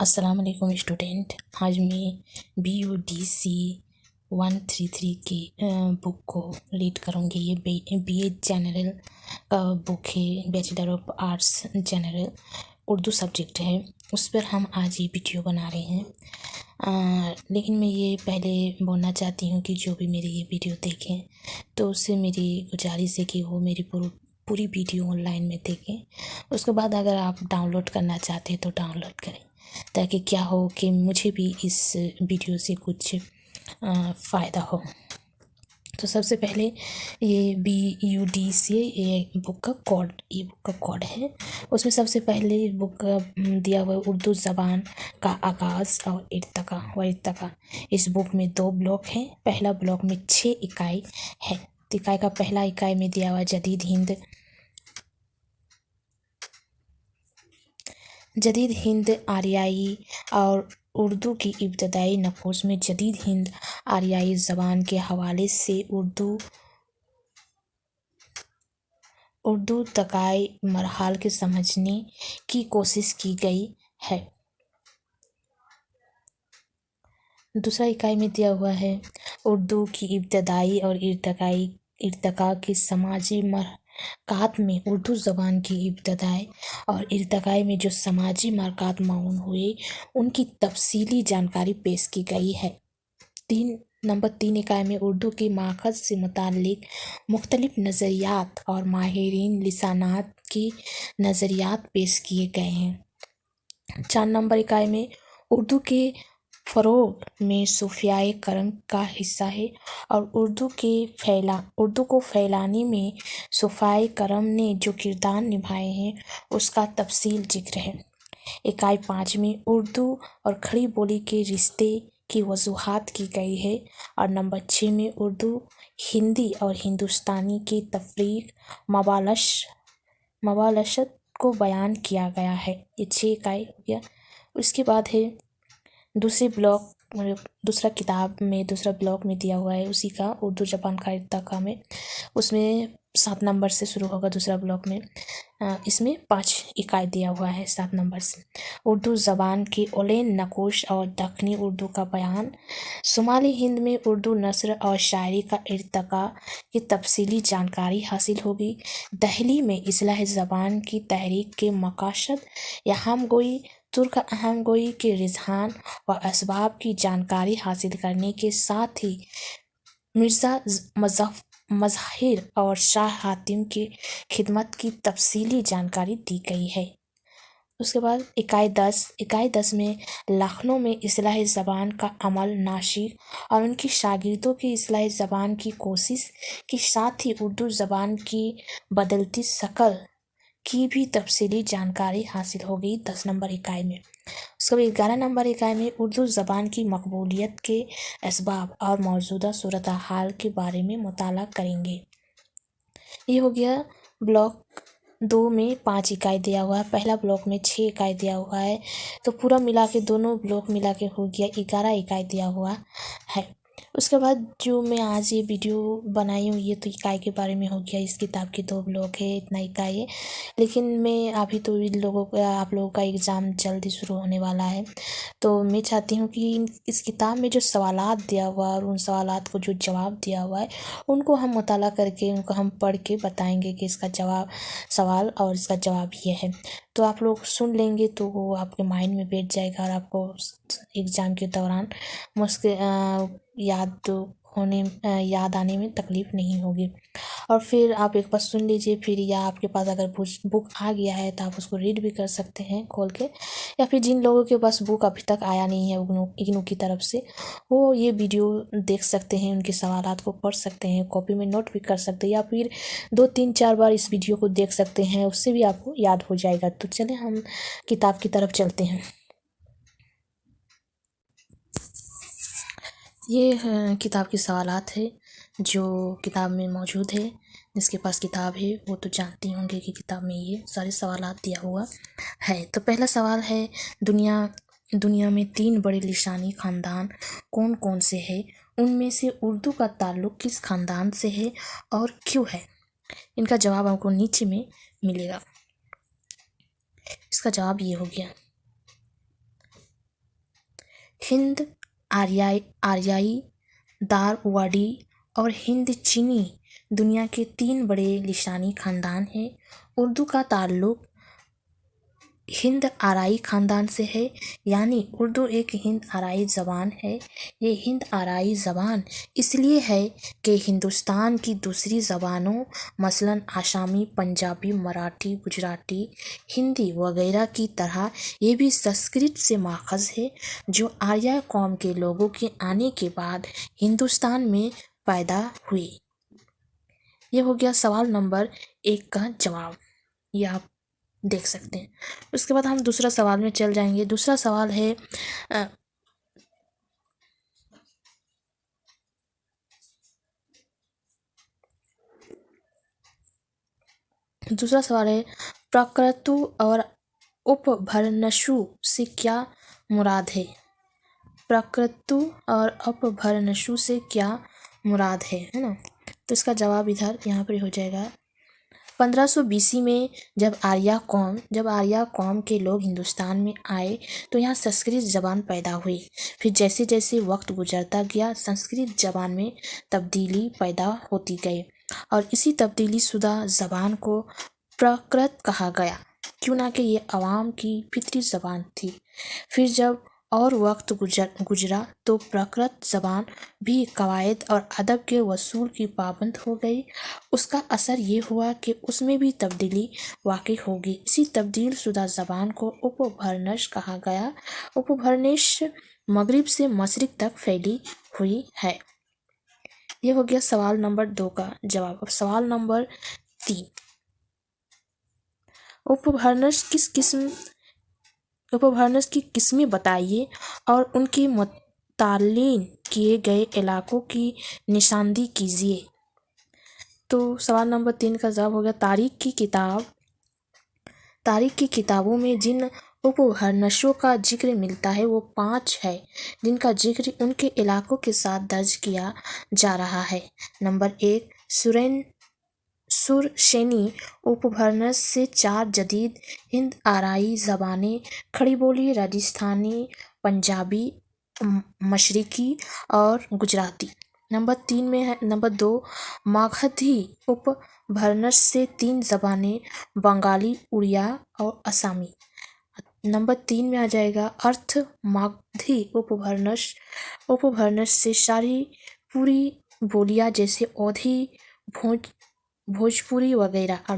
السلام علیکم اسٹوڈنٹ. آج میں BUDC 133 کی بک کو ریڈ کروں گی. یہ BA جنرل کا بک ہے، bachelor of arts general Urdu subject ہے. اس پر ہم آج یہ ویڈیو بنا رہے ہیں. لیکن میں یہ پہلے بولنا چاہتی ہوں کہ جو بھی میری یہ ویڈیو دیکھیں تو اس سے میری گزارش ہے کہ وہ میری پوری ویڈیو آن لائن میں دیکھیں. اس کے بعد اگر آپ ڈاؤن لوڈ کرنا چاہتے ہیں تو ڈاؤن لوڈ کریں، تاکہ کیا ہو کہ مجھے بھی اس ویڈیو سے کچھ فائدہ ہو. تو سب سے پہلے یہ BUDC یہ بک کا کوڈ ہے. اس میں سب سے پہلے بک کا دیا ہوا اردو زبان کا آغاز اور ارتقا. اس بک میں 2 بلاک ہیں. پہلا بلاک میں 6 اکائی ہے. اکائی کا پہلا اکائی میں دیا ہوا جدید ہند آریائی اور اردو کی ابتدائی نقوش میں جدید ہند آریائی زبان کے حوالے سے اردو تکائی مراحل کے سمجھنے کی کوشش کی گئی ہے. دوسرا اکائی میں دیا ہوا ہے اردو کی ابتدائی اور ارتقاء کے سماجی مرکات میں اردو زبان کی ابتدائی اور ارتقاء میں جو سماجی مرکات معاون ہوئے ان کی تفصیلی جانکاری پیش کی گئی ہے. نمبر 3 اکائی میں اردو کے ماخذ سے متعلق مختلف نظریات اور ماہرین لسانیات کے نظریات پیش کیے گئے ہیں. 4 نمبر اکائی میں اردو کے فروغ میں صوفیائے کرم کا حصہ ہے اور اردو کو پھیلانے میں صوفیائے کرم نے جو کردار نبھائے ہیں اس کا تفصیل ذکر ہے. اکائی 5 میں اردو اور کھڑی بولی کے رشتے کی وضاحت کی گئی ہے اور نمبر 6 میں اردو، ہندی اور ہندوستانی کے تفریق مبالغت کو بیان کیا گیا ہے. یہ 6 اکائی ہو گیا. اس کے بعد ہے دوسرا بلاک میں دیا ہوا ہے اسی کا اردو زبان کا ارتقاء میں. اس میں 7 نمبر سے شروع ہوگا دوسرا بلاک میں. اس میں 5 اکائی دیا ہوا ہے 7 نمبر سے. اردو زبان کے اولین نقوش اور دکنی اردو کا بیان. شمالی ہند میں اردو نثر اور شاعری کا ارتقاء کی تفصیلی جانکاری حاصل ہوگی. دہلی میں اصلاح زبان کی تحریک کے مقاصد، اہم گوئی، ترک اہم گوئی کے رجحان و اسباب کی جانکاری حاصل کرنے کے ساتھ ہی مرزا مظہر اور شاہ حاتم کی خدمت کی تفصیلی جانکاری دی گئی ہے. اس کے بعد اکائی 10 میں لکھنؤ میں اصلاح زبان کا عمل، ناسک اور ان کے شاگردوں کی اصلاح زبان کی کوشش کے ساتھ ہی اردو زبان کی بدلتی شکل کی بھی تفصیلی جانکاری حاصل ہوگی 10 نمبر اکائی میں. اس کے بعد 11 نمبر اکائی میں اردو زبان کی مقبولیت کے اسباب اور موجودہ صورتحال کے بارے میں مطالعہ کریں گے. یہ ہو گیا بلاک 2 میں 5 اکائی دیا ہوا ہے. پہلا بلاک میں 6 اکائی دیا ہوا ہے. تو پورا ملا کے دونوں بلاک ملا کے ہو گیا 11 اکائی دیا ہوا ہے. اس کے بعد جو میں آج یہ ویڈیو بنائی ہوں یہ تو اکائی کے بارے میں ہو گیا. اس کتاب کے 2 بلاک ہے، اتنا اکائی ہے. لیکن میں ابھی تو آپ لوگوں کا ایگزام جلدی شروع ہونے والا ہے، تو میں چاہتی ہوں کہ اس کتاب میں جو سوالات دیا ہوا ہے اور ان سوالات کو جو جواب دیا ہوا ہے ان کو ہم مطالعہ کر کے ان کو ہم پڑھ کے بتائیں گے کہ اس کا سوال اور اس کا جواب یہ ہے. تو آپ لوگ سن لیں گے تو وہ آپ کے مائنڈ میں بیٹھ جائے گا اور آپ کو ایگزام کے دوران یاد آنے میں تکلیف نہیں ہوگی. اور پھر آپ ایک بار سن لیجئے، پھر یا آپ کے پاس اگر بک آ گیا ہے تو آپ اس کو ریڈ بھی کر سکتے ہیں کھول کے، یا پھر جن لوگوں کے پاس بک ابھی تک آیا نہیں ہے اگنو کی طرف سے وہ یہ ویڈیو دیکھ سکتے ہیں، ان کے سوالات کو پڑھ سکتے ہیں، کاپی میں نوٹ بھی کر سکتے ہیں، یا پھر 2-3-4 بار اس ویڈیو کو دیکھ سکتے ہیں، اس سے بھی آپ کو یاد ہو جائے گا. تو چلیں ہم کتاب کی طرف چلتے ہیں. یہ کتاب کے سوالات ہے جو کتاب میں موجود ہے. جس کے پاس کتاب ہے وہ تو جانتی ہوں گے کہ کتاب میں یہ سارے سوالات دیا ہوا ہے. تو پہلا سوال ہے، دنیا میں 3 بڑے لسانی خاندان کون کون سے ہیں؟ ان میں سے اردو کا تعلق کس خاندان سے ہے اور کیوں ہے؟ ان کا جواب آپ کو نیچے میں ملے گا. اس کا جواب یہ ہو گیا. हिंद आर्याई, दारवाड़ी और हिंद चीनी दुनिया के 3 बड़े लिसानी खानदान हैं। उर्दू का ताल्लुक हिंद आराई खानदान से है, यानी उर्दू एक हिंद आराई ज़बान है। ये हिंद आराई ज़बान इसलिए है कि हिंदुस्तान की दूसरी ज़बानों मसलन आसामी, पंजाबी, मराठी, गुजराती, हिंदी वगैरह की तरह ये भी संस्कृत से माखज़ है, जो आर्य कौम के लोगों के आने के बाद हिंदुस्तान में पैदा हुई। ये हो गया सवाल नंबर 1 का जवाब, ये आप देख सकते हैं। उसके बाद हम दूसरा सवाल में चल जाएंगे। दूसरा सवाल है प्रकृतु और उपभर्नशु से क्या मुराद है? प्रकृतु और अपभर्नशु से क्या मुराद है ना? तो इसका जवाब इधर यहाँ पर हो जाएगा। 1500 BC में जब आर्य कौम के लोग हिंदुस्तान में आए तो यहाँ संस्कृत ज़बान पैदा हुई। फिर जैसे जैसे वक्त गुजरता गया संस्कृत ज़बान में तब्दीली पैदा होती गई और इसी तब्दीली शुदा ज़बान को प्राकृत कहा गया, क्यों ना कि ये अवाम की फितरी ज़बान थी। फिर जब और वक्त गुजरा तो प्राकृत ज़बान भी कवायद और अदब के वसूल की पाबंद हो गई। उसका असर ये हुआ कि उसमें भी तब्दीली वाक़ई होगी। इसी तब्दील शुदा ज़बान को उपभर्नश कहा गया। उपभर्नश मगरिब से मशरिक़ तक फैली हुई है। ये हो गया सवाल नंबर 2 का जवाब। अब सवाल नंबर 3, उपभर्नश की किस्में बताइए और उनके मुतालिन किए गए इलाकों की निशानदी कीजिए। तो सवाल नंबर 3 का जवाब हो गया तारीख की किताबों में जिन उपभर्नशों का जिक्र मिलता है वो 5 है, जिनका जिक्र उनके इलाकों के साथ दर्ज किया जा रहा है। नंबर 1 सुरसेनी उपभर्नश से 4 जदीद हिंद आराई ज़बानें खड़ी बोली, राजस्थानी, पंजाबी, मशरिकी और गुजराती। नंबर 3 में है नंबर 2 मागधी उपभर्नश से 3 ज़बानें बंगाली, उड़िया और असमी। नंबर 3 में आ जाएगा अर्थ मागधी उपभर्नश से सारी पूरी बोलियां जैसे औधी, भोजपुरी वगैरह। और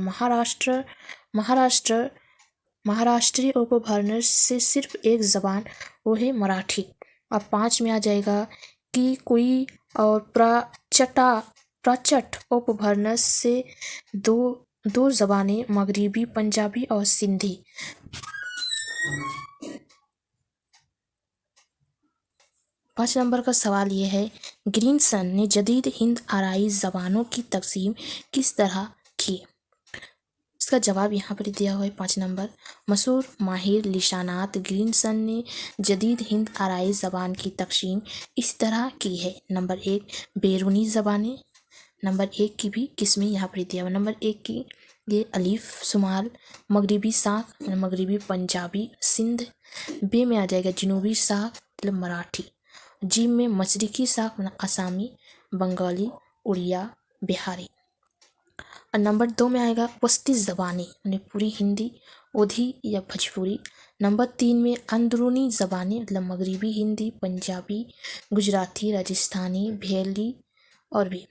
महाराष्ट्री उपभर्नश से सिर्फ एक ज़बान वो है मराठी। और 5 में आ जाएगा कि कोई और प्राचट उपभर्नश से दो ज़बानें मगरिबी, पंजाबी और सिंधी। पाँच नंबर का सवाल ये है, ग्रीनसन ने जदीद हिंद आराई ज़बानों की तकसीम किस तरह की? इसका जवाब यहाँ पर दिया हुआ है 5 नंबर। मशहूर माहिर लिसानात ग्रीनसन ने जदीद हिंद आराई ज़बान की तकसीम इस तरह की है। नंबर 1 बैरूनी ज़बानें। नंबर 1 की भी किस्में यहाँ पर दिया हुआ। नंबर 1 की ये अलीफ शुमाल, मगरिबी साख, मगरिबी पंजाबी सिंध। बे में आ जाएगा जनूबी साख मतलब मराठी। जी में मशरिकी साख आसामी, बंगाली, उड़िया, बिहारी। और नंबर 2 में आएगा वस्ती ज़बानें पूरी हिंदी, ओधी या भोजपुरी। नंबर 3 में अंदरूनी ज़बानें मतलब मगरिबी हिंदी, पंजाबी, गुजराती, राजस्थानी, भेली और भी।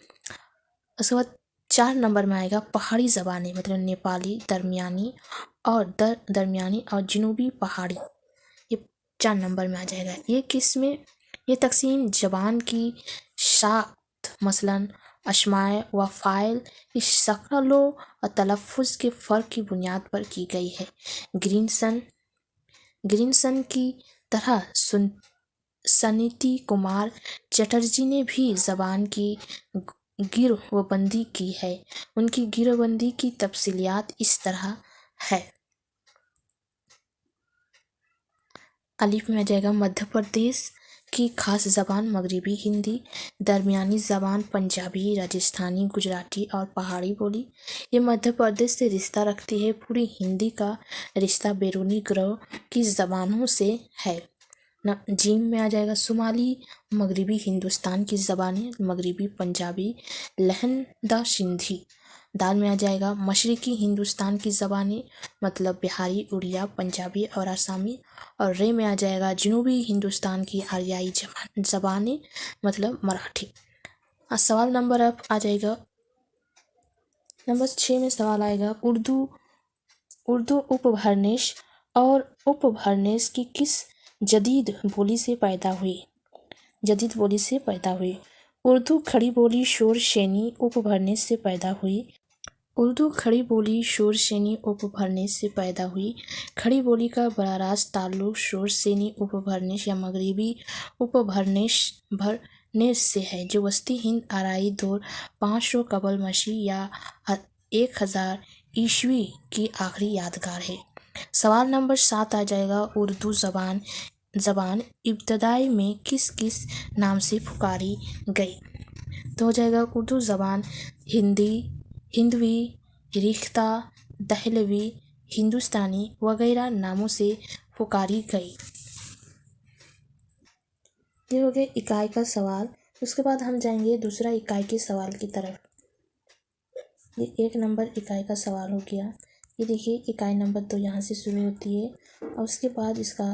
उसके बाद 4 नंबर में आएगा पहाड़ी ज़बानें मतलब नेपाली, दरमियानी और जनूबी पहाड़ी। ये 4 नंबर में आ जाएगा। ये तकसीम ज़बान की साख्त मसलन अशमाए व फ़ाइल की शक्लों और तलफ़्फ़ुज़ के फ़र्क की बुनियाद पर की गई है। ग्रीनसन की तरह सनीति कुमार चटर्जी ने भी ज़बान की गिरोहबंदी की है। उनकी गिरोहबंदी की तफसीलियात इस तरह है। अलीफ में आ जाएगा मध्य प्रदेश की खास ज़बान मगरिबी हिंदी, दरमियानी ज़बान पंजाबी, राजस्थानी, गुजराती और पहाड़ी बोली। ये मध्य प्रदेश से रिश्ता रखती है। पूरी हिंदी का रिश्ता बैरूनी गिरोह की ज़बानों से है। जीम में आ जाएगा शुमाली मगरबी हिंदुस्तान की ज़बानें, मगरबी पंजाबी, लहंदा सिंधी। दाल में आ जाएगा मशरकी हिंदुस्तान की ज़बानें, मतलब बिहारी, उड़िया, पंजाबी और आसामी। और रे में आ जाएगा जनूबी हिंदुस्तान की आर्याई ज़बानें, मतलब मराठी। सवाल नंबर अब आ जाएगा नंबर 6 में सवाल आएगा उर्दू उपभरनेश और उपभरनेश की किस जदीद बोली से पैदा हुई। उर्दू खड़ी बोली शोर शेनी उपभरनेश से पैदा हुई। उर्दू खड़ी बोली शोर शेनी उपभरनेश से पैदा हुई। खड़ी बोली का बड़ा राज ताल्लुक शोर शेनी उपभरनेश या मगरबी उपभरनेश से है, जो वस्ती हिंद आराई दौर 500 कबल मसीह या 1000 ईस्वी की आखिरी यादगार है। सवाल नंबर 7 आ जाएगा उर्दू ज़बान इब्तदाई में किस किस नाम से पुकारी गई। तो हो जाएगा उर्दू ज़बान हिंदवी, रिख्ता, दहलवी, हिंदुस्तानी वगैरह नामों से पुकारी गई। ये हो गया इकाई का सवाल। उसके बाद हम जाएंगे दूसरा इकाई के सवाल की तरफ। ये 1 नंबर इकाई का सवाल हो गया। ये देखिए इकाई नंबर 2 यहाँ से शुरू होती है और उसके बाद इसका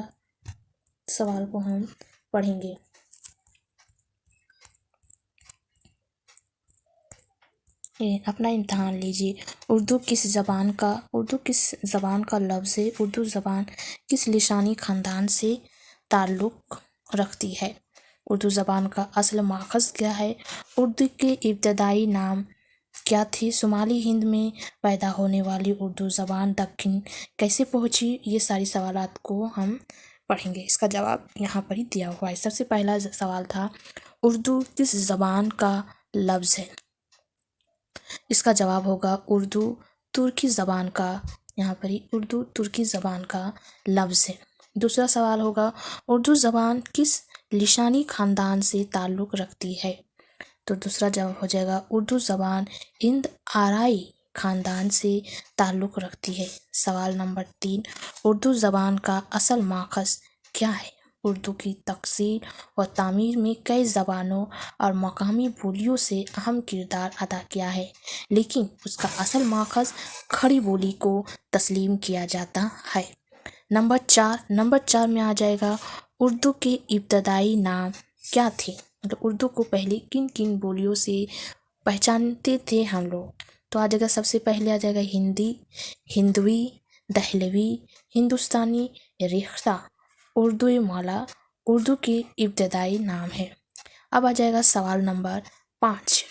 सवाल को हम पढ़ेंगे। अपना इम्तहान लीजिए। उर्दू किस ज़बान का लफ्ज़ है। उर्दू ज़बान किस लिसानी ख़ानदान से ताल्लुक़ रखती है। उर्दू ज़बान का असल माखज़ क्या है। उर्दू के इब्तदाई नाम क्या थे। शुमाली हिंद में पैदा होने वाली उर्दू ज़बान दक्खिन कैसे पहुँची। ये सारी सवालात को हम पढ़ेंगे। इसका जवाब यहाँ पर ही दिया हुआ है। सबसे पहला सवाल था उर्दू किस ज़बान का लफ्ज़ है। इसका जवाब होगा उर्दू तुर्की ज़बान का, यहाँ पर ही उर्दू तुर्की ज़बान का लफ्ज़ है। दूसरा सवाल होगा उर्दू ज़बान किस लिसानी ख़ानदान से ताल्लुक़ रखती है। तो दूसरा जवाब हो जाएगा उर्दू ज़बान हिंद आराई ख़ानदान से ताल्लुक़ रखती है। सवाल नंबर 3 उर्दू ज़बान का असल माखज़ क्या है। उर्दू की तकसीर व तामीर में कई ज़बानों और मकामी बोलियों से अहम किरदार अदा किया है, लेकिन उसका असल माखज़ खड़ी बोली को तस्लीम किया जाता है। नंबर 4 में आ जाएगा उर्दू के इब्तदाई नाम क्या थे। मतलब उर्दू को पहले किन किन बोलियों से पहचानते थे हम लोग। तो आ जाएगा सबसे पहले आ जाएगा हिंदी, हिंदवी, दहलवी, हिंदुस्तानी, रिख्ता, उर्दू माला उर्दू के इब्तदाई नाम है। अब आ जाएगा सवाल नंबर 5।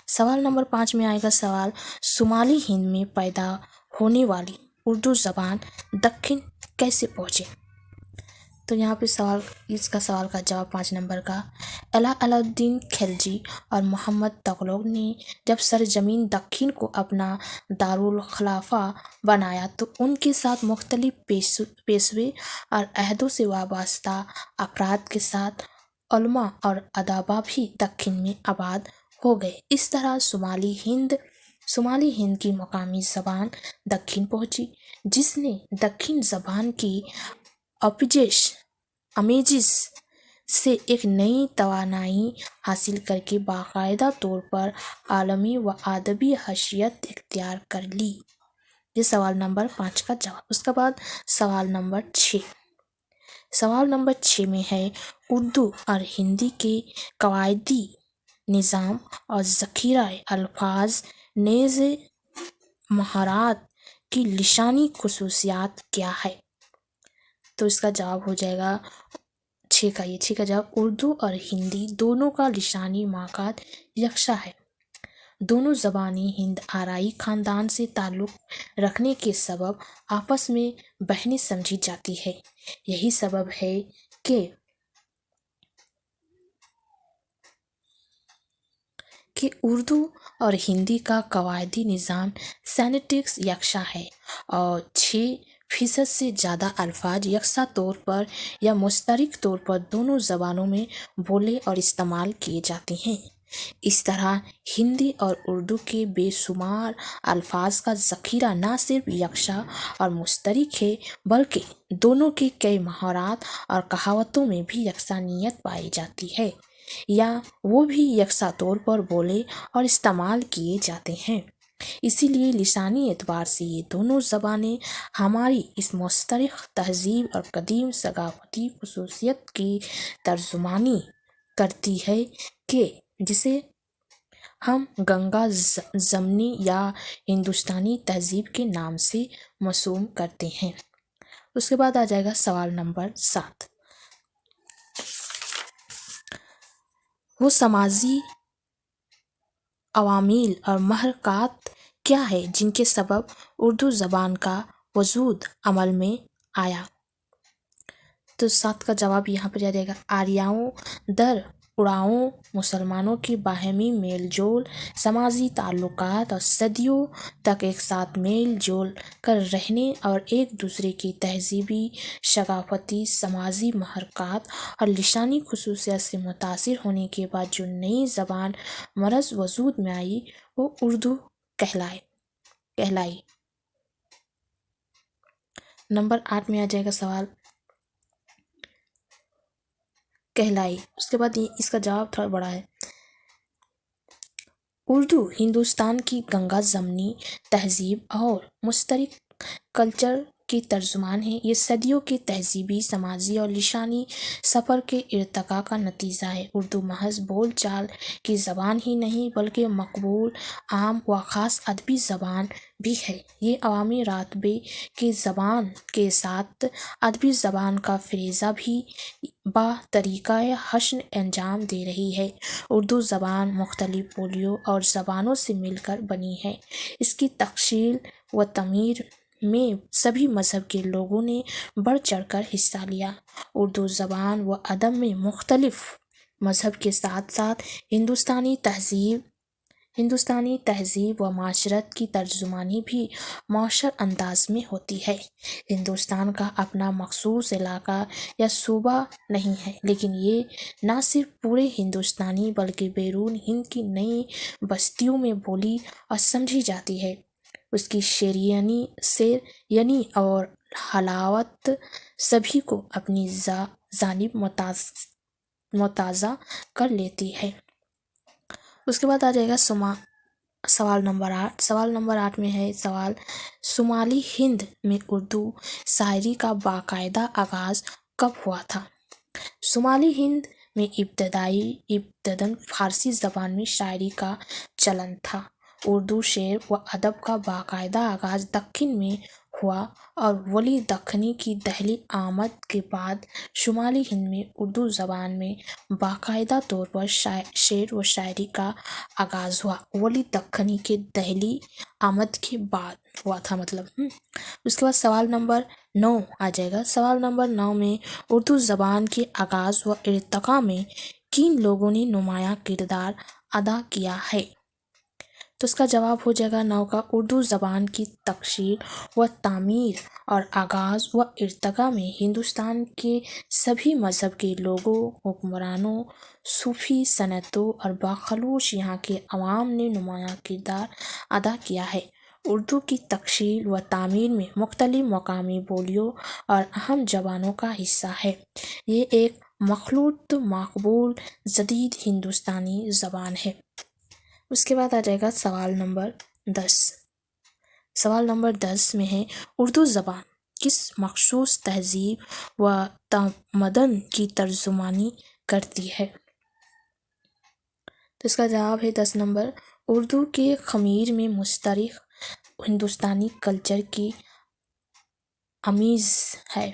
सवाल नंबर 5 में आएगा सवाल शुमाली हिंद में पैदा होने वाली उर्दू ज़बान दक्खिन कैसे पहुँचे। तो यहाँ पे इसका सवाल का जवाब 5 नंबर का अलाउद्दीन खिलजी और मोहम्मद तुगलक ने जब सरजमीन दक्खिन को अपना दारुल खिलाफा बनाया तो उनके साथ मुख्तलिफ पेशवे और अहदों से वाबस्ता अफराद के साथ उलमा और अदबा भी दक्खिन में आबाद हो गए। इस तरह शुमाली हिंद की मकामी ज़बान दक्खिन पहुँची, जिसने दक्खिन ज़बान की अमेजिश से एक नई तवानाई हासिल करके बाकायदा तौर पर आलमी व अदबी हैसियत इख्तियार कर ली। ये सवाल नंबर 5 का जवाब। उसके बाद सवाल नंबर 6 में है उर्दू और हिंदी के कवायदी निज़ाम और ज़ख़ीरा अल्फाज नेज़ महारात की लिसानी खुसूसियात क्या है। तो इसका जवाब हो जाएगा 6 का जवाब उर्दू और हिंदी दोनों का लिसानी माकात यकसा है। दोनों ज़बानें हिंद आराई ख़ानदान से ताल्लुक़ रखने के सबब आपस में बहनें समझी जाती है। यही सबब है कि उर्दू और हिंदी का कवायदी निज़ाम सेनेटिक्स यकसा है और 6% से ज़्यादा अल्फाज यकसा तौर पर या मुश्तरक तौर पर दोनों ज़बानों में बोले और इस्तेमाल किए जाते हैं। اس طرح ہندی اور اردو کے بے شمار الفاظ کا ذخیرہ نہ صرف یکساں اور مشترک ہے بلکہ دونوں کے کئی محاورات اور کہاوتوں میں بھی یکسانیت پائی جاتی ہے یا وہ بھی یکساں طور پر بولے اور استعمال کیے جاتے ہیں۔ اسی لیے لسانی اعتبار سے یہ دونوں زبانیں ہماری اس مشترک تہذیب اور قدیم ثقافتی خصوصیت کی ترجمانی کرتی ہے کہ جسے ہم گنگا جمنی یا ہندوستانی تہذیب کے نام سے موسوم کرتے ہیں۔ اس کے بعد آ جائے گا سوال نمبر 7۔ وہ سماجی عوامل اور محرکات کیا ہے جن کے سبب اردو زبان کا وجود عمل میں آیا؟ تو 7 کا جواب یہاں پر آ جائے گا آریاؤں در اڑاؤں مسلمانوں کی باہمی میل جول، سماجی تعلقات اور صدیوں تک ایک ساتھ میل جول کر رہنے اور ایک دوسرے کی تہذیبی، ثقافتی، سماجی محرکات اور لسانی خصوصیات سے متاثر ہونے کے بعد جو نئی زبان مرز وجود میں آئی وہ اردو کہلائی۔ نمبر 8 میں آ جائے گا سوال کہلائی۔ اس کے بعد اس کا جواب تھوڑا بڑا ہے۔ اردو ہندوستان کی گنگا جمنی تہذیب اور مشترک کلچر کی ترجمان ہے۔ یہ صدیوں کے تہذیبی، سماجی اور لسانی سفر کے ارتقاء کا نتیجہ ہے۔ اردو محض بول چال کی زبان ہی نہیں بلکہ مقبول، عام و خاص ادبی زبان بھی ہے۔ یہ عوامی رتبے کی زبان کے ساتھ ادبی زبان کا فریضہ بھی بطریقہ حسن انجام دے رہی ہے۔ اردو زبان مختلف بولیوں اور زبانوں سے مل کر بنی ہے۔ اس کی تشکیل و تعمیر میں سبھی مذہب کے لوگوں نے بڑھ چڑھ کر حصہ لیا۔ اردو زبان و ادب میں مختلف مذہب کے ساتھ ساتھ ہندوستانی تہذیب و معاشرت کی ترجمانی بھی مؤثر انداز میں ہوتی ہے۔ ہندوستان کا اپنا مخصوص علاقہ یا صوبہ نہیں ہے، لیکن یہ نہ صرف پورے ہندوستان بلکہ بیرون ہند کی نئی بستیوں میں بولی اور سمجھی جاتی ہے۔ اس کی شیرینی اور حلاوت سبھی کو اپنی جانب متوجہ کر لیتی ہے۔ اس کے بعد آ جائے گا سوال نمبر 8۔ سوال نمبر 8 میں ہے سوال شمالی ہند میں اردو شاعری کا باقاعدہ آغاز کب ہوا تھا؟ شمالی ہند میں ابتداً فارسی زبان میں شاعری کا چلن تھا۔ اردو شعر و ادب کا باقاعدہ آغاز دکن میں ہوا اور ولی دکنی کی دہلی آمد کے بعد شمالی ہند میں اردو زبان میں باقاعدہ طور پر شعر و شاعری کا آغاز ہوا۔ ولی دکنی کے دہلی آمد کے بعد ہوا تھا اس کے بعد سوال نمبر 9 آ جائے گا۔ سوال نمبر 9 میں اردو زبان کے آغاز و ارتقاء میں کن لوگوں نے نمایاں کردار ادا کیا ہے؟ تو اس کا جواب ہو جائے گا 9 کا اردو زبان کی تشکیل و تعمیر اور آغاز و ارتقاء میں ہندوستان کے سبھی مذہب کے لوگوں، حکمرانوں، صوفی سنتوں اور بالخصوص یہاں کے عوام نے نمایاں کردار ادا کیا ہے۔ اردو کی تشکیل و تعمیر میں مختلف مقامی بولیوں اور اہم زبانوں کا حصہ ہے۔ یہ ایک مخلوط مقبول جدید ہندوستانی زبان ہے۔ اس کے بعد آ جائے گا سوال نمبر 10۔ سوال نمبر 10 میں ہے اردو زبان کس مخصوص تہذیب و تمدن کی ترجمانی کرتی ہے؟ تو اس کا جواب ہے 10 نمبر اردو کے خمیر میں مشترک ہندوستانی کلچر کی آمیزش ہے۔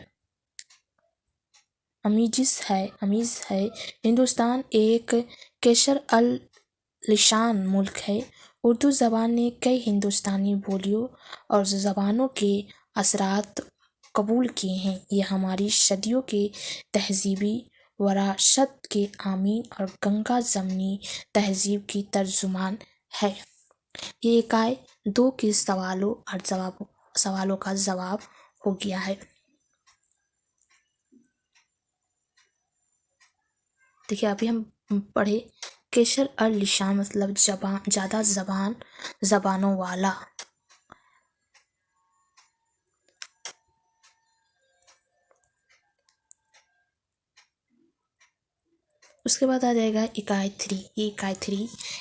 ہندوستان ایک کثیر اللسان ملک ہے۔ اردو زبان نے کئی ہندوستانی بولیوں اور زبانوں کے اثرات قبول کیے ہیں۔ یہ ہماری صدیوں کی تہذیبی وراثت کے حامل اور گنگا جمنی تہذیب کی ترجمان ہے۔ یہ اکائی 2 کے سوالوں کا جواب ہو گیا ہے۔ دیکھیے ابھی ہم پڑھے केसर अल लिशान मतलब ज़्यादा ज़बानों वाला। उसके बाद आ जाएगा इकाई 3। ये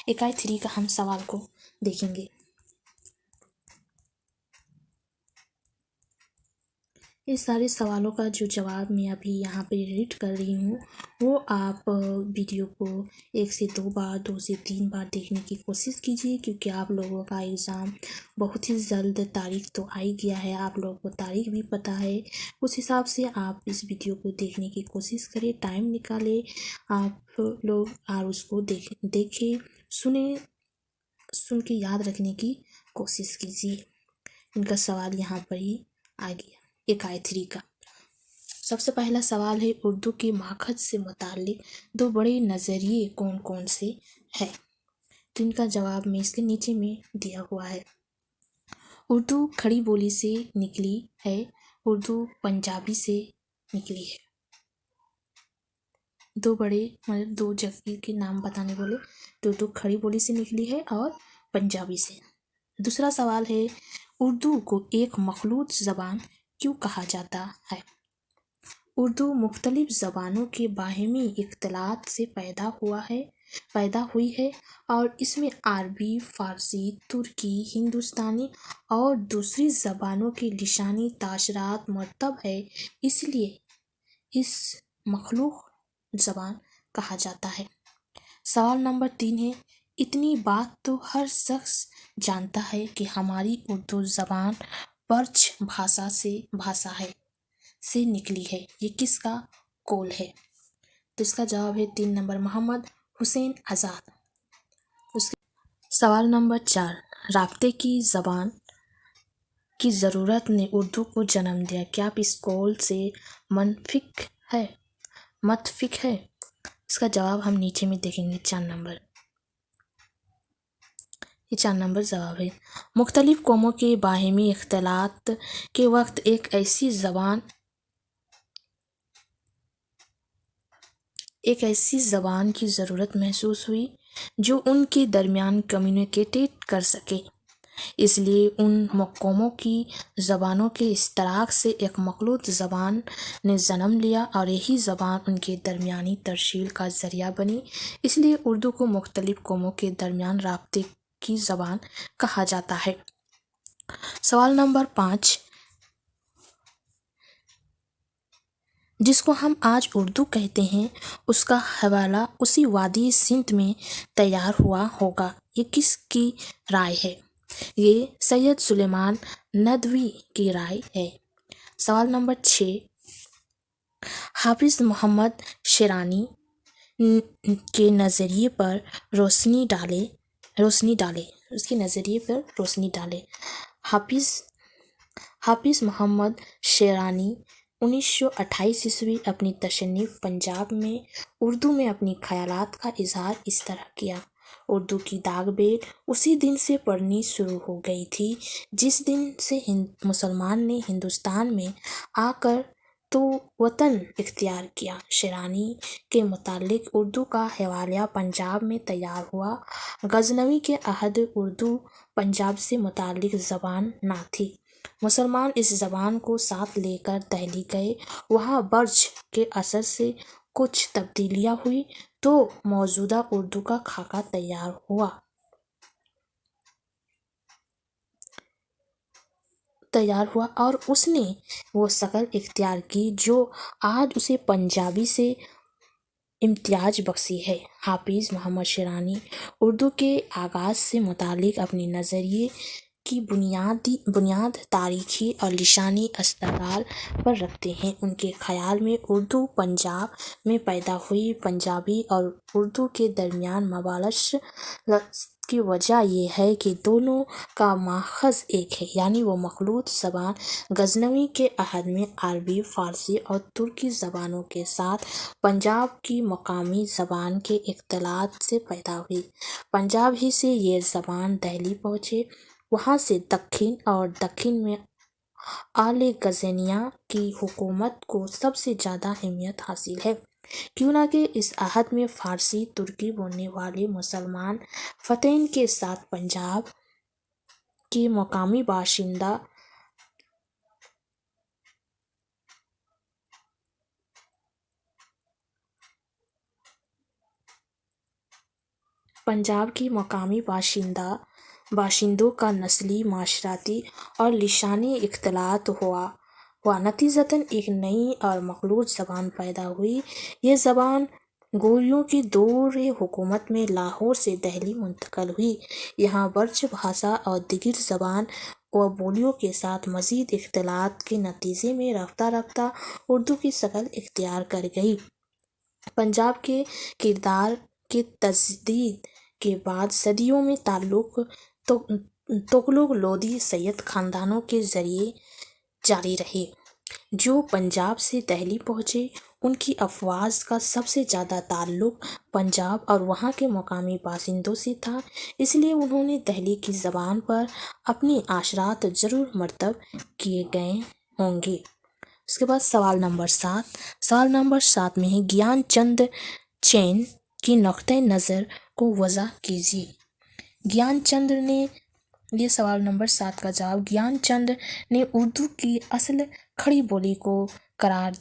इकाई 3 का हम सवाल को देखेंगे। इस सारे सवालों का जो जवाब मैं अभी यहाँ पे रीड कर रही हूँ वो आप वीडियो को 1 से 2 बार 2 से 3 बार देखने की कोशिश कीजिए, क्योंकि आप लोगों का एग्ज़ाम बहुत ही जल्द तारीख तो आ ही गया है, आप लोगों को तारीख भी पता है। उस हिसाब से आप इस वीडियो को देखने की कोशिश करें, टाइम निकालें आप लोग और उसको देखें सुन के याद रखने की कोशिश कीजिए। इनका सवाल यहाँ पर ही आ गया इकाई 3 का। सबसे पहला सवाल है, उर्दू के माखज से मुताल्लिक 2 बड़े नज़रिए कौन कौन से हैं? तो इनका जवाब में इसके नीचे में दिया हुआ है। उर्दू खड़ी बोली से निकली है, उर्दू पंजाबी से निकली है। 2 बड़े मतलब 2 जगह के नाम बताने बोले तो उर्दू खड़ी बोली से निकली है और पंजाबी से। दूसरा सवाल है, उर्दू को एक मखलूत ज़बान क्यों कहा जाता है? उर्दू मुख्तलिफ ज़बानों के बाहमी इख्तिलात से पैदा हुई है और इसमें अरबी, फ़ारसी, तुर्की, हिंदुस्तानी और दूसरी ज़बानों के लिसानी तासरात मरतब है, इसलिए इस मखलूक ज़बान कहा जाता है। सवाल नंबर 3 है, इतनी बात तो हर शख्स जानता है कि हमारी उर्दू ज़बान पर्च भाषा से निकली है, ये किसका कौल है? तो इसका जवाब है 3 नंबर मोहम्मद हुसैन आज़ाद। उसके सवाल नंबर 4, राब्ते की ज़बान की ज़रूरत ने उर्दू को जन्म दिया, क्या आप इस कौल से मतफिक है? इसका जवाब हम नीचे में देखेंगे 4 नंबर। ये 4 नंबर जवाब है। मुख्तलिफ कौमों के बाहमी इख्तिलात के वक्त एक ऐसी ज़बान की ज़रूरत महसूस हुई जो उनके दरमियान कम्युनिकेट कर सके, इसलिए उन कौमों की ज़बानों के इश्तराक से एक मखलूत ज़बान ने जन्म लिया और यही ज़बान उनके दरमियानी तरसील का ज़रिया बनी, इसलिए उर्दू को मुख्तलिफ कौमों के दरमियान राब्ते की ज़बान कहा जाता है। सवाल नंबर 5, जिसको हम आज उर्दू कहते हैं उसका हवाला उसी वादी सिंध में तैयार हुआ होगा, ये किसकी राय है? ये सैयद सुलेमान नदवी की राय है। सवाल नंबर 6, हाफिज़ मोहम्मद शेरानी के नज़रिए पर रोशनी डाले। हाफिज़ मोहम्मद शेरानी 1928 ईस्वी अपनी तसन्नीफ़ पंजाब में उर्दू में अपनी ख़यालात का इजहार इस तरह किया। उर्दू की दाग-बेल उसी दिन से पड़नी शुरू हो गई थी जिस दिन से मुसलमान ने हिंदुस्तान में आकर तो वतन इख्तियार किया। शेरानी के मुतालिक उर्दू का हवाला पंजाब में तैयार हुआ। गज़नवी के अहद उर्दू पंजाब से मुतालिक ज़बान ना थी। मुसलमान इस ज़बान को साथ लेकर दिल्ली गए, वहाँ बर्ज के असर से कुछ तब्दीलियाँ हुई तो मौजूदा उर्दू का खाका तैयार हुआ और उसने वो शक्ल इख्तियार की जो आज उसे पंजाबी से इम्तियाज बख्शी है। हाफिज़ मोहम्मद शेरानी उर्दू के आगाज़ से मुतालिक अपने नज़रिए की बुनियाद तारीखी और लिसानी इस्तदलाल पर रखते हैं। उनके ख़याल में उर्दू पंजाब में पैदा हुई। पंजाबी और उर्दू के दरमियान मबालत की वजह यह है कि दोनों का माखज़ एक है, यानी वो मखलूत ज़बान गज़नवी के अहद में अरबी, फ़ारसी और तुर्की ज़बानों के साथ पंजाब की मकामी ज़बान के इख्तिलात से पैदा हुई। पंजाब ही से ये ज़बान दिल्ली पहुँचे, वहाँ से दक्षिण में आले गज़निया की हुकूमत को सबसे ज़्यादा अहमियत हासिल है। क्यों ना कि इस आहद में फारसी तुर्की बोलने वाले मुसलमान फतेह के साथ पंजाब के मकामी बाशिंदा पंजाब के मकामी बाशिंदों का नस्ली, माशराती और लिसानी इख्तिलात हुआ नतीजतन एक नई और मखलूत ज़बान पैदा हुई। ये ज़बान गोरियों की दौर हुकूमत में लाहौर से दिल्ली मुंतकिल हुई। यहाँ बर्च भाषा और दिगर ज़बान व बोलियों के साथ मज़ीद इख्तिलात के नतीजे में रफ्ता रफ्ता उर्दू की शक्ल इख्तियार कर गई। पंजाब के किरदार के तजदीद के बाद सदियों में ताल्लुक तुगलक लोदी सैयद ख़ानदानों के ज़रिए जारी रहे। जो पंजाब से दिल्ली पहुँचे उनकी अफवाज का सबसे ज़्यादा ताल्लुक पंजाब और वहाँ के मकामी बाशिंदों से था, इसलिए उन्होंने दिल्ली की ज़बान पर अपने आशरात ज़रूर मरतब किए गए होंगे। उसके बाद सवाल नंबर 7 में है ज्ञानचंद चैन की नुक्ते नज़र को वज़ा कीजिए। ज्ञानचंद ने, ये सवाल नंबर 7 का जवाब, ज्ञानचंद ने उर्दू की असल खड़ी बोली को करार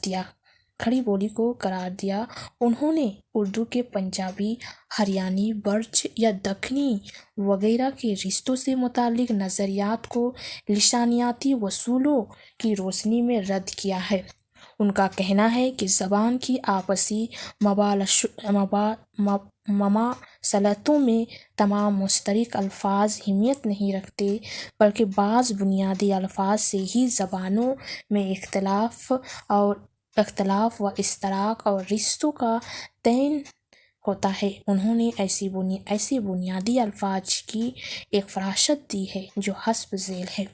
दिया। उन्होंने उर्दू के पंजाबी, हरियाणी, बर्च या दक्खनी वगैरह के रिश्तों से मुताल्लिक नज़रियात को लिसानियाती वसूलों की रोशनी में रद्द किया है। उनका कहना है कि ज़बान की आपसी ममासलतों में तमाम मुश्तरक अल्फाज अहमियत नहीं रखते, बल्कि बाज़ बुनियादी अल्फाज से ही ज़बानों में इख्तिलाफ व इश्तराक और रिश्तों का तयन होता है। उन्होंने ऐसी बुनियादी अल्फाज की एक फरासत दी है जो हस्ब ज़ेल है।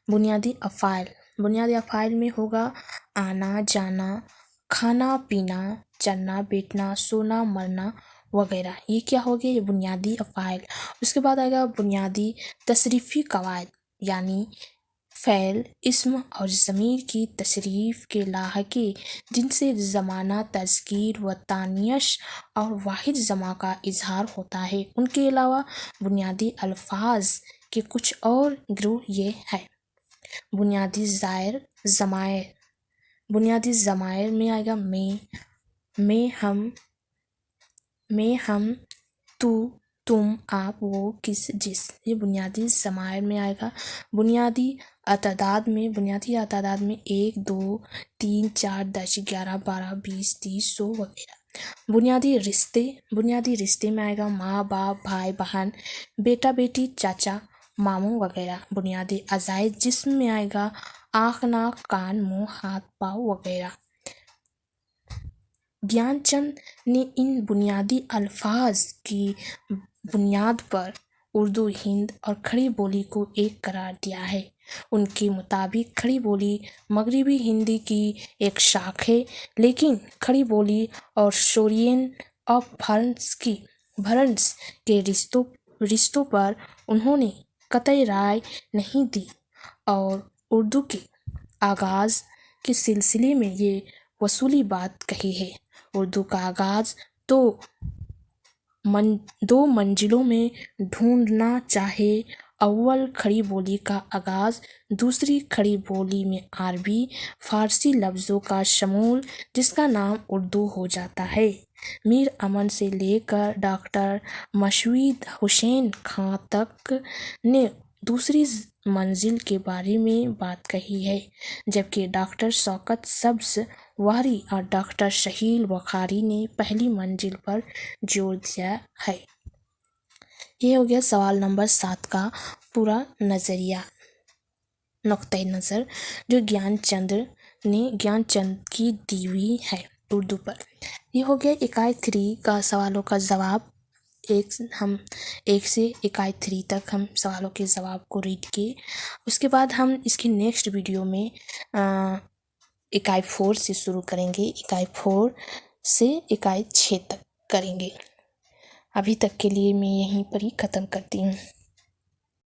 बुनियादी अफ़ाइल में होगा आना जाना, खाना पीना, चलना बैठना, सोना मरना वगैरह। ये क्या हो गया? ये बुनियादी अफ़ाइल। उसके बाद आएगा बुनियादी तसरीफ़ी कवायद, यानी फ़ैल, इस्म और ज़मीर की तशरीफ़ के लाहक़े जिनसे ज़माना, तज़कीर व तानियश और वाहिद ज़मा का इज़हार होता है। उनके अलावा बुनियादी अल्फाज के कुछ और गिरोह ये है। बुनियादी ज़मायर में आएगा मैं, हम, तू, तुम, आप, वो, किस, जिस। ये बुनियादी ज़मायर में आएगा। बुनियादी अतादाद में 1, 2, 3, 4, 10, 11, 12, 20, 30, 100 वगैरह। बुनियादी रिश्ते में आएगा माँ बाप, भाई बहन, बेटा बेटी, चाचा मामू वगैरह। बुनियादी अज़ाइद जिस्म में आएगा आँख, नाक, कान, मुँह, हाथ, पाँव वगैरह। ज्ञानचंद ने इन बुनियादी अल्फाज की बुनियाद पर उर्दू, हिंद और खड़ी बोली को एक करार दिया है। उनके मुताबिक खड़ी बोली मगरिबी हिंदी की एक शाख है, लेकिन खड़ी बोली और शोरियन ऑफ भरंस के रिश्तों पर उन्होंने कतई राय नहीं दी और उर्दू के आगाज़ के सिलसिले में ये वसूली बात कही है। उर्दू का आगाज़ दो मंजिलों में ढूंढना चाहे, अव्वल खड़ी बोली का आगाज़ दूसरी खड़ी बोली में अरबी फ़ारसी लफ्ज़ों का शमूल, जिसका नाम उर्दू हो जाता है। मीर अमन से लेकर डॉक्टर मशवीद हुसैन खां तक ने दूसरी मंजिल के बारे में बात कही है, जबकि डॉक्टर शौकत सब्ज़ वारी और डॉक्टर शहील बुखारी ने पहली मंजिल पर जोर दिया है। ये हो गया सवाल नंबर 7 का पूरा नज़रिया, नुक्ते नज़र जो ज्ञानचंद की दी हुई है उर्दू पर। ये हो गया इकाई 3 का सवालों का जवाब। हम 1 से इकाई 3 तक हम सवालों के जवाब को रीड किए। उसके बाद हम इसकी नेक्स्ट वीडियो में इकाई 4 से शुरू करेंगे, इकाई 4 से इकाई 6 तक करेंगे। अभी तक के लिए मैं यहीं पर ही ख़त्म करती हूँ।